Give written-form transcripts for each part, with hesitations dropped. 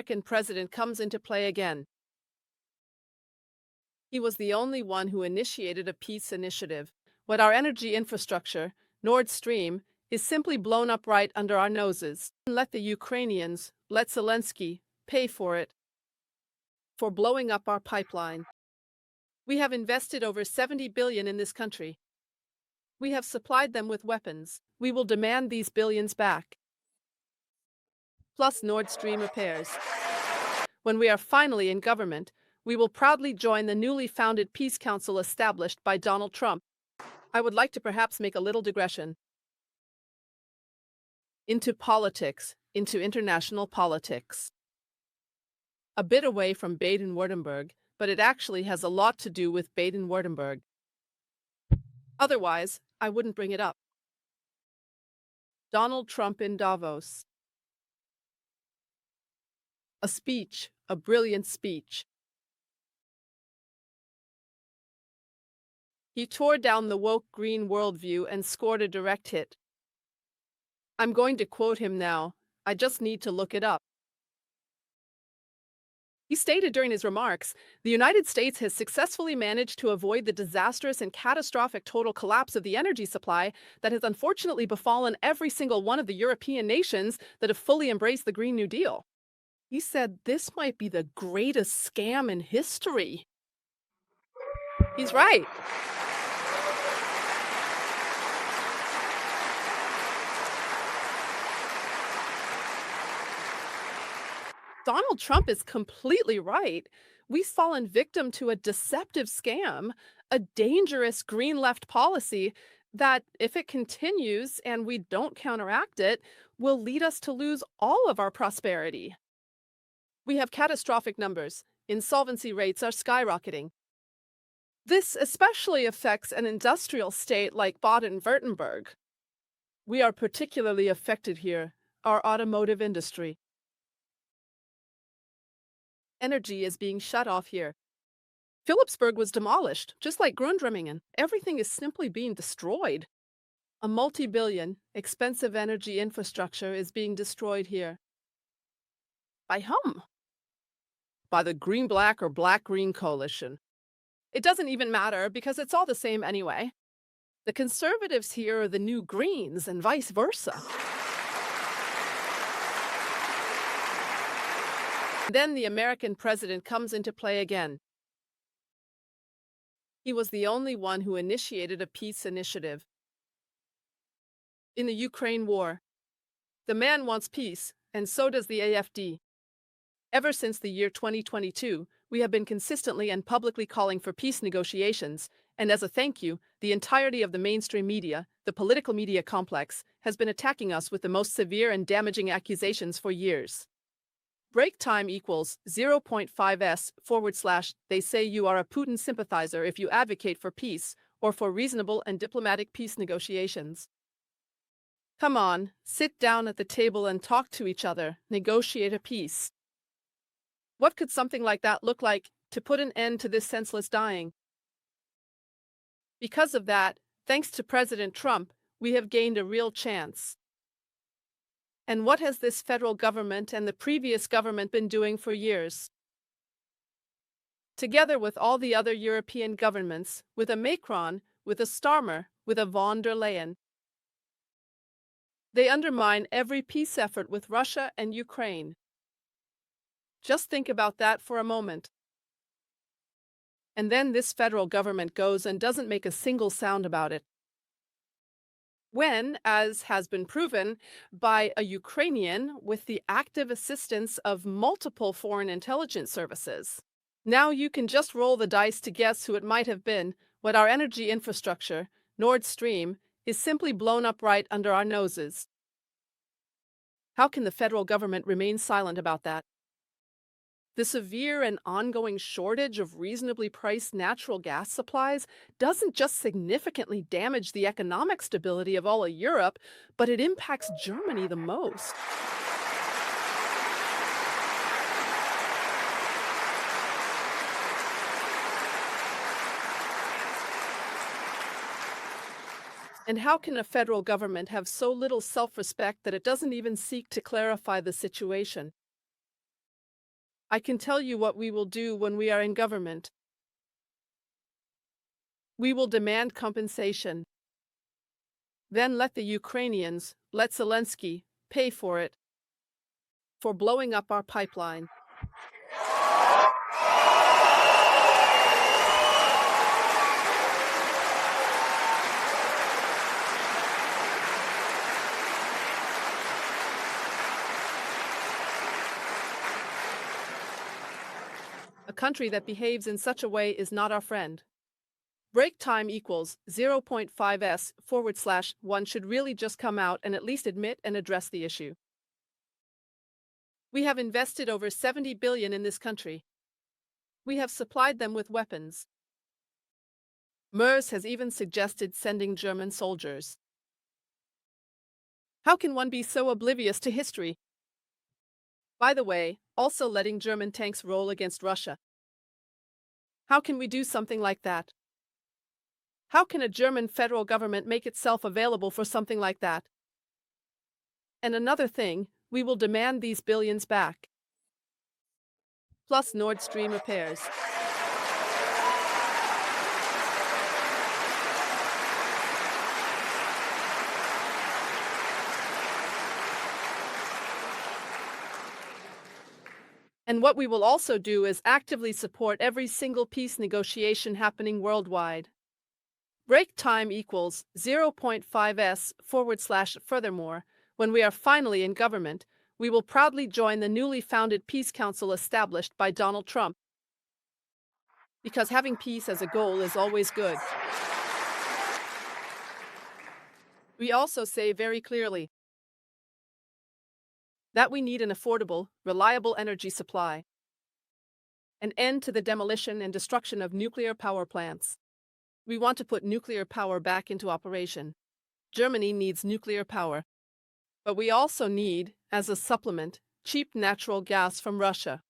American president comes into play again. He was the only one who initiated a peace initiative. What our energy infrastructure, Nord Stream, is simply blown up right under our noses. Let the Ukrainians, let Zelenskyy, pay for it. For blowing up our pipeline. We have invested over 70 billion in this country. We have supplied them with weapons. We will demand these billions back. Plus Nord Stream repairs. When we are finally in government, we will proudly join the newly founded Peace Council established by Donald Trump. I would like to perhaps make a little digression into politics, into international politics. A bit away from Baden-Württemberg, but it actually has a lot to do with Baden-Württemberg. Otherwise, I wouldn't bring it up. Donald Trump in Davos. A speech, a brilliant speech. He tore down the woke green worldview and scored a direct hit. I'm going to quote him now. I just need to look it up. He stated during his remarks, the United States has successfully managed to avoid the disastrous and catastrophic total collapse of the energy supply that has unfortunately befallen every single one of the European nations that have fully embraced the Green New Deal. He said this might be the greatest scam in history. He's right. Donald Trump is completely right. We've fallen victim to a deceptive scam, a dangerous green left policy that, if it continues and we don't counteract it, will lead us to lose all of our prosperity. We have catastrophic numbers. Insolvency rates are skyrocketing. This especially affects an industrial state like Baden-Württemberg. We are particularly affected here, our automotive industry. Energy is being shut off here. Philipsburg was demolished, just like Grundremmingen. Everything is simply being destroyed. A multi-billion, expensive energy infrastructure is being destroyed here. By whom? By the Green-Black or Black-Green coalition. It doesn't even matter because it's all the same anyway. The conservatives here are the new Greens and vice versa. Then the American president comes into play again. He was the only one who initiated a peace initiative. In the Ukraine war, the man wants peace, and so does the AfD. Ever since the year 2022, we have been consistently and publicly calling for peace negotiations, and as a thank you, the entirety of the mainstream media, the political media complex, has been attacking us with the most severe and damaging accusations for years. Break time equals 0.5s/ they say you are a Putin sympathizer if you advocate for peace or for reasonable and diplomatic peace negotiations. Come on, sit down at the table and talk to each other, negotiate a peace. What could something like that look like to put an end to this senseless dying? Because of that, thanks to President Trump, we have gained a real chance. And what has this federal government and the previous government been doing for years? Together with all the other European governments, with a Macron, with a Starmer, with a von der Leyen, they undermine every peace effort with Russia and Ukraine. Just think about that for a moment. And then this federal government goes and doesn't make a single sound about it. When, as has been proven, by a Ukrainian with the active assistance of multiple foreign intelligence services. Now you can just roll the dice to guess who it might have been. What our energy infrastructure, Nord Stream, is simply blown up right under our noses. How can the federal government remain silent about that? The severe and ongoing shortage of reasonably priced natural gas supplies doesn't just significantly damage the economic stability of all of Europe, but it impacts Germany the most. And how can a federal government have so little self-respect that it doesn't even seek to clarify the situation? I can tell you what we will do when we are in government. We will demand compensation. Then let the Ukrainians, let Zelenskyy, pay for it. For blowing up our pipeline. A country that behaves in such a way is not our friend. Break time equals 0.5s/1 should really just come out and at least admit and address the issue. We have invested over 70 billion in this country. We have supplied them with weapons. Merz has even suggested sending German soldiers. How can one be so oblivious to history? By the way, also letting German tanks roll against Russia. How can we do something like that? How can a German federal government make itself available for something like that? And another thing, we will demand these billions back. Plus Nord Stream repairs. And what we will also do is actively support every single peace negotiation happening worldwide. Break time equals 0.5s/. Furthermore, when we are finally in government, we will proudly join the newly founded Peace Council established by Donald Trump. Because having peace as a goal is always good. We also say very clearly that we need an affordable, reliable energy supply, an end to the demolition and destruction of nuclear power plants. We want to put nuclear power back into operation. Germany needs nuclear power. But we also need, as a supplement, cheap natural gas from Russia.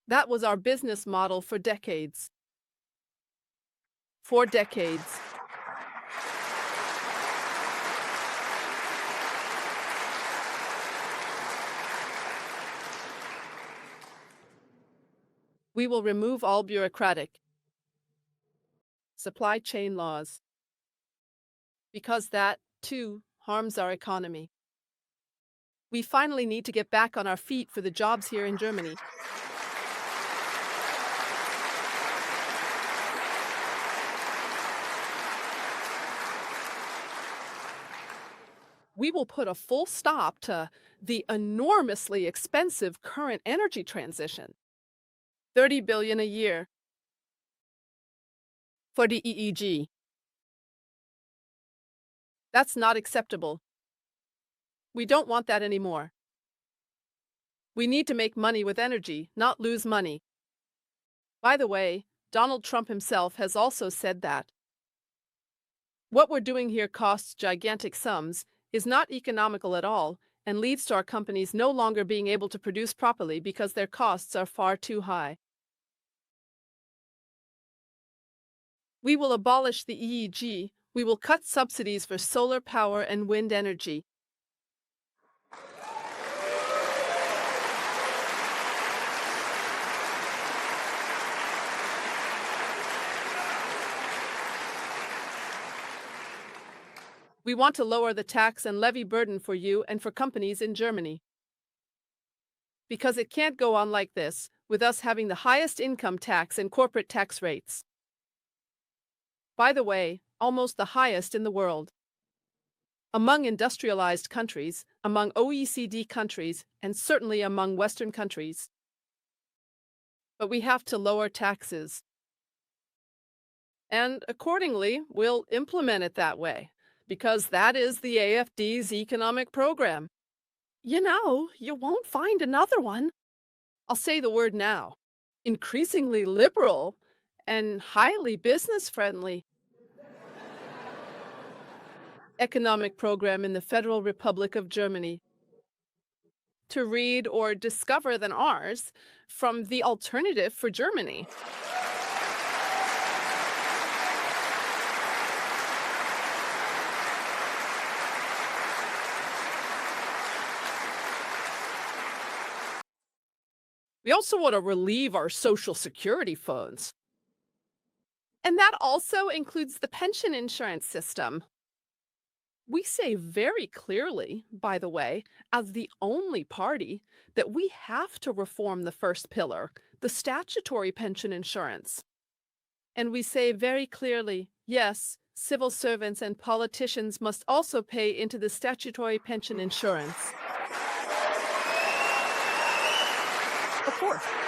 That was our business model for decades. For decades. We will remove all bureaucratic supply chain laws. Because that, too, harms our economy. We finally need to get back on our feet for the jobs here in Germany. We will put a full stop to the enormously expensive current energy transition. 30 billion a year for the EEG. That's not acceptable. We don't want that anymore. We need to make money with energy, not lose money. By the way, Donald Trump himself has also said that what we're doing here costs gigantic sums, is not economical at all, and leads to our companies no longer being able to produce properly because their costs are far too high. We will abolish the EEG. We will cut subsidies for solar power and wind energy. We want to lower the tax and levy burden for you and for companies in Germany. Because it can't go on like this, with us having the highest income tax and corporate tax rates. By the way, almost the highest in the world. Among industrialized countries, among OECD countries, and certainly among Western countries. But we have to lower taxes. And accordingly, we'll implement it that way. Because that is the AfD's economic program. You know, you won't find another one. I'll say the word now. Increasingly liberal and highly business-friendly economic program in the Federal Republic of Germany. To read or discover than ours from the Alternative for Germany. We also want to relieve our social security funds. And that also includes the pension insurance system. We say very clearly, by the way, as the only party, that we have to reform the first pillar, the statutory pension insurance. And we say very clearly, yes, civil servants and politicians must also pay into the statutory pension insurance. Of course.